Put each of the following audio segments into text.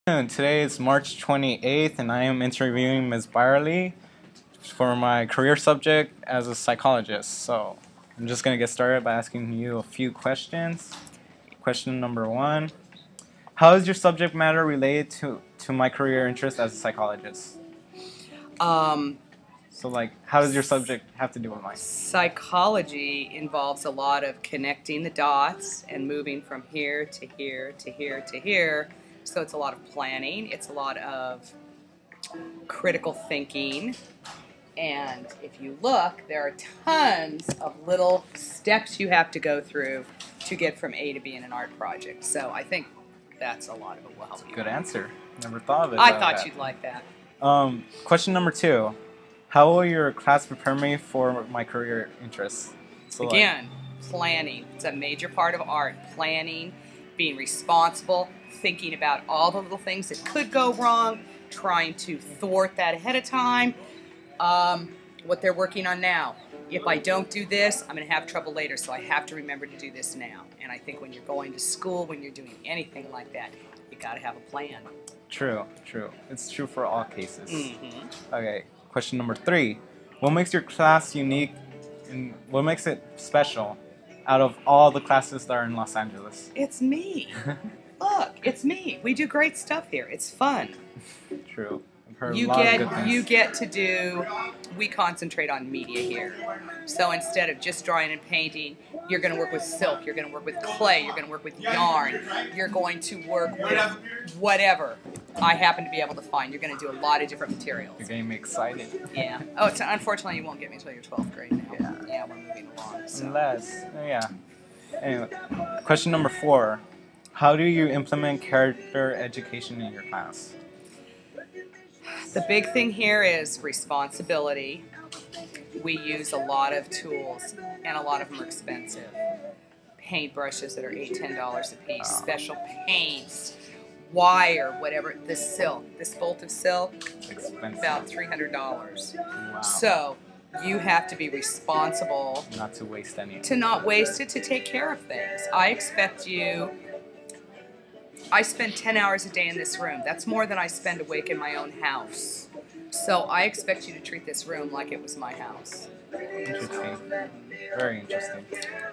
Today is March 28th, and I am interviewing Ms. Byerly for my career subject as a psychologist. So I'm just going to get started by asking you a few questions. Question number one: how is your subject matter related to my career interest as a psychologist? How does your subject have to do with mine? Psychology involves a lot of connecting the dots and moving from here to here to here to here. So it's a lot of planning, it's a lot of critical thinking, and if you look, there are tons of little steps you have to go through to get from A to B in an art project. So I think that's a lot of it will help you. Good answer. Never thought of it. I thought you'd like that. Question number two: how will your class prepare me for my career interests? Again, planning. It's a major part of art. Planning, being responsible, thinking about all the little things that could go wrong, trying to thwart that ahead of time. What they're working on now. If I don't do this, I'm going to have trouble later, so I have to remember to do this now. And I think when you're going to school, when you're doing anything like that, you got to have a plan. True. It's true for all cases. Mm-hmm. Okay, question number three. What makes your class unique and what makes it special out of all the classes that are in Los Angeles? It's me. Look, it's me. We do great stuff here. It's fun. True. I've heard a lot of good things. You get to do, we concentrate on media here. So instead of just drawing and painting, you're going to work with silk, you're going to work with clay, you're going to work with yarn, you're going to work with whatever I happen to be able to find. You're going to do a lot of different materials. You're getting me excited. Yeah. Oh, unfortunately, you won't get me until your 12th grade now. Yeah, we're moving along. So. Anyway, question number four. How do you implement character education in your class? The big thing here is responsibility. We use a lot of tools, and a lot of them are expensive. Paint brushes that are $8, $10 a piece, special paints, wire, whatever, the silk. This bolt of silk, expensive. About $300. Wow. So you have to be responsible. Not to waste any. To not waste it, to take care of things. I spend 10 hours a day in this room. That's more than I spend awake in my own house. So I expect you to treat this room like it was my house. Interesting. Very interesting.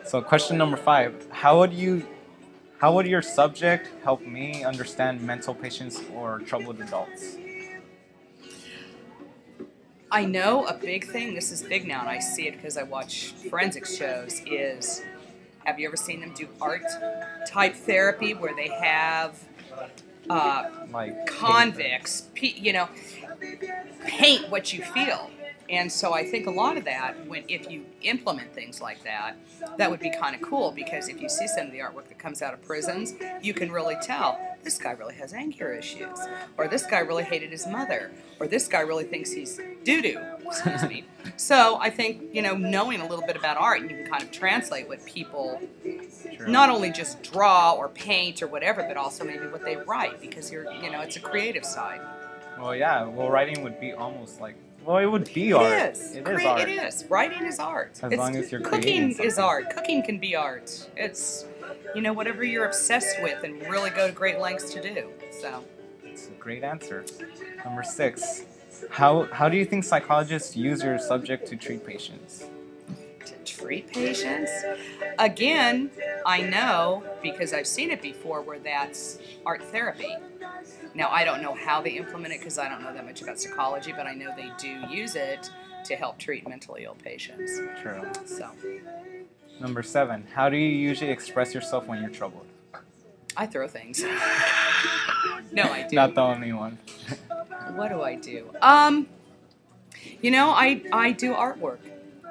So question number five. How would your subject help me understand mental patients or troubled adults? I know a big thing, this is big now, and I see it because I watch forensics shows, is, have you ever seen them do art type therapy where they have convicts, paint what you feel? And so I think a lot of that, if you implement things like that, that would be kind of cool, because if you see some of the artwork that comes out of prisons, you can really tell, this guy really has anger issues, or this guy really hated his mother, or this guy really thinks he's doo-doo, excuse me. So I think, knowing a little bit about art, you can kind of translate what people not only just draw or paint or whatever, but also maybe what they write, because it's a creative side. Well, yeah. Well, writing would be almost like, it would be art. It is. It is. Writing is art. As long as you're creating Cooking is art. Cooking can be art. It's, whatever you're obsessed with and really go to great lengths to do. So. It's a great answer. Number six. How do you think psychologists use your subject to treat patients? To treat patients? Again, I know, because I've seen it before, where that's art therapy. Now, I don't know how they implement it because I don't know that much about psychology, but I know they do use it to help treat mentally ill patients. True. So. Number seven. How do you usually express yourself when you're troubled? I throw things. No, I do. Not the only one. What do I do? I do artwork.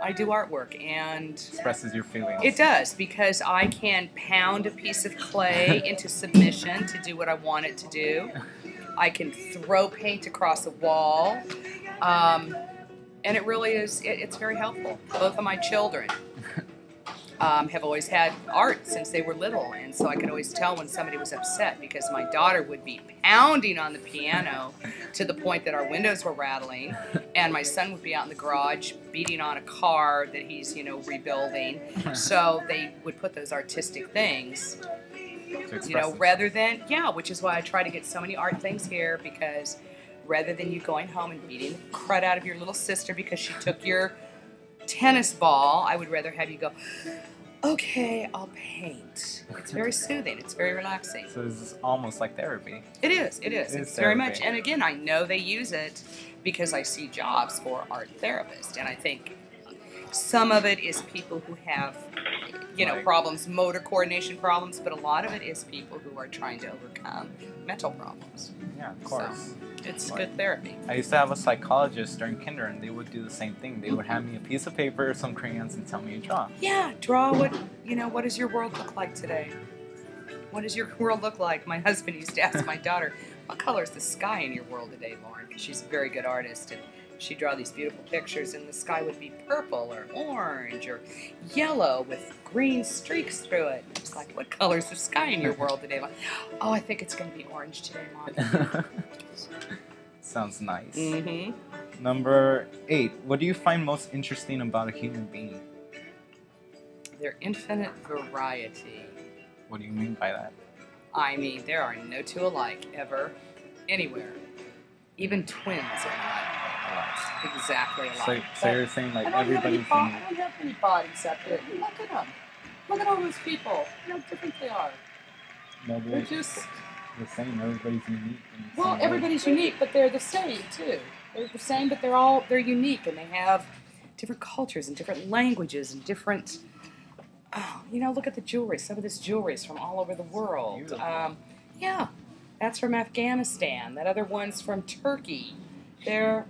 I do artwork, and expresses your feelings. It does, because I can pound a piece of clay into submission to do what I want it to do. I can throw paint across a wall, and it really is. It's very helpful. Both of my children have always had art since they were little, and so I could always tell when somebody was upset, because my daughter would be pounding on the piano to the point that our windows were rattling, and my son would be out in the garage beating on a car that he's, rebuilding. So they would put those artistic things You know, rather than, which is why I try to get so many art things here, because rather than you going home and beating the crud out of your little sister because she took your tennis ball, I would rather have you go, okay, I'll paint. It's very soothing. It's very relaxing. So this is almost like therapy. It is. It's very much. And again, I know they use it because I see jobs for art therapists. And I think some of it is people who have, problems, motor coordination problems, but a lot of it is people who are trying to overcome mental problems. Yeah, of course. So, it's good therapy. I used to have a psychologist during kinder, and they would do the same thing. They would hand me a piece of paper, some crayons, and tell me to draw. Yeah, draw what does your world look like today? What does your world look like? My husband used to ask my daughter, what color is the sky in your world today, Lauren? Because she's a very good artist, and she'd draw these beautiful pictures, and the sky would be purple or orange or yellow with green streaks through it. It's like, what color is the sky in your world today? Like, oh, I think it's going to be orange today, Mom. Sounds nice. Mm-hmm. Number 8. What do you find most interesting about a human being? Their infinite variety. What do you mean by that? I mean, there are no two alike ever, anywhere. Even twins are not exactly alike. So you're saying like everybody's unique? I don't have any bodies up there. Look at them. Look at all those people. Look how different they are. No, They're just... You're saying everybody's unique. Well, everybody's unique, but they're the same too. They're the same, but they're unique, and they have different cultures and different languages and different. Look at the jewelry. Some of this jewelry is from all over the world. Yeah, that's from Afghanistan. That other one's from Turkey. They're,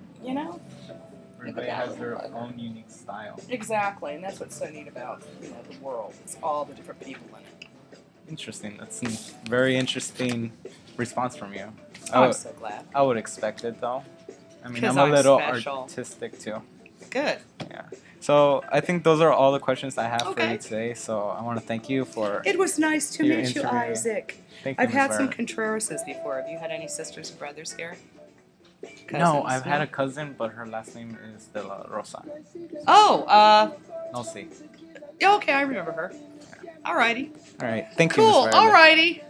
Everybody has their own unique style. Exactly, and that's what's so neat about the world. It's all the different people in it. Interesting. That's a very interesting response from you. I'm so glad. I would expect it though. I mean, I'm I'm a little special. artistic too. Good. Yeah. So I think those are all the questions I have for you today. So I want to thank you for. It was nice to meet you, Isaac. Thank you, I've had Ms. some Byerly. Contrerases before. Have you had any sisters or brothers here? No, I've had a cousin, but her last name is De La Rosa. Oh, No, see. okay, I remember her. Alrighty. All right. Thank you, Cool. Ms. Byerly. Alrighty.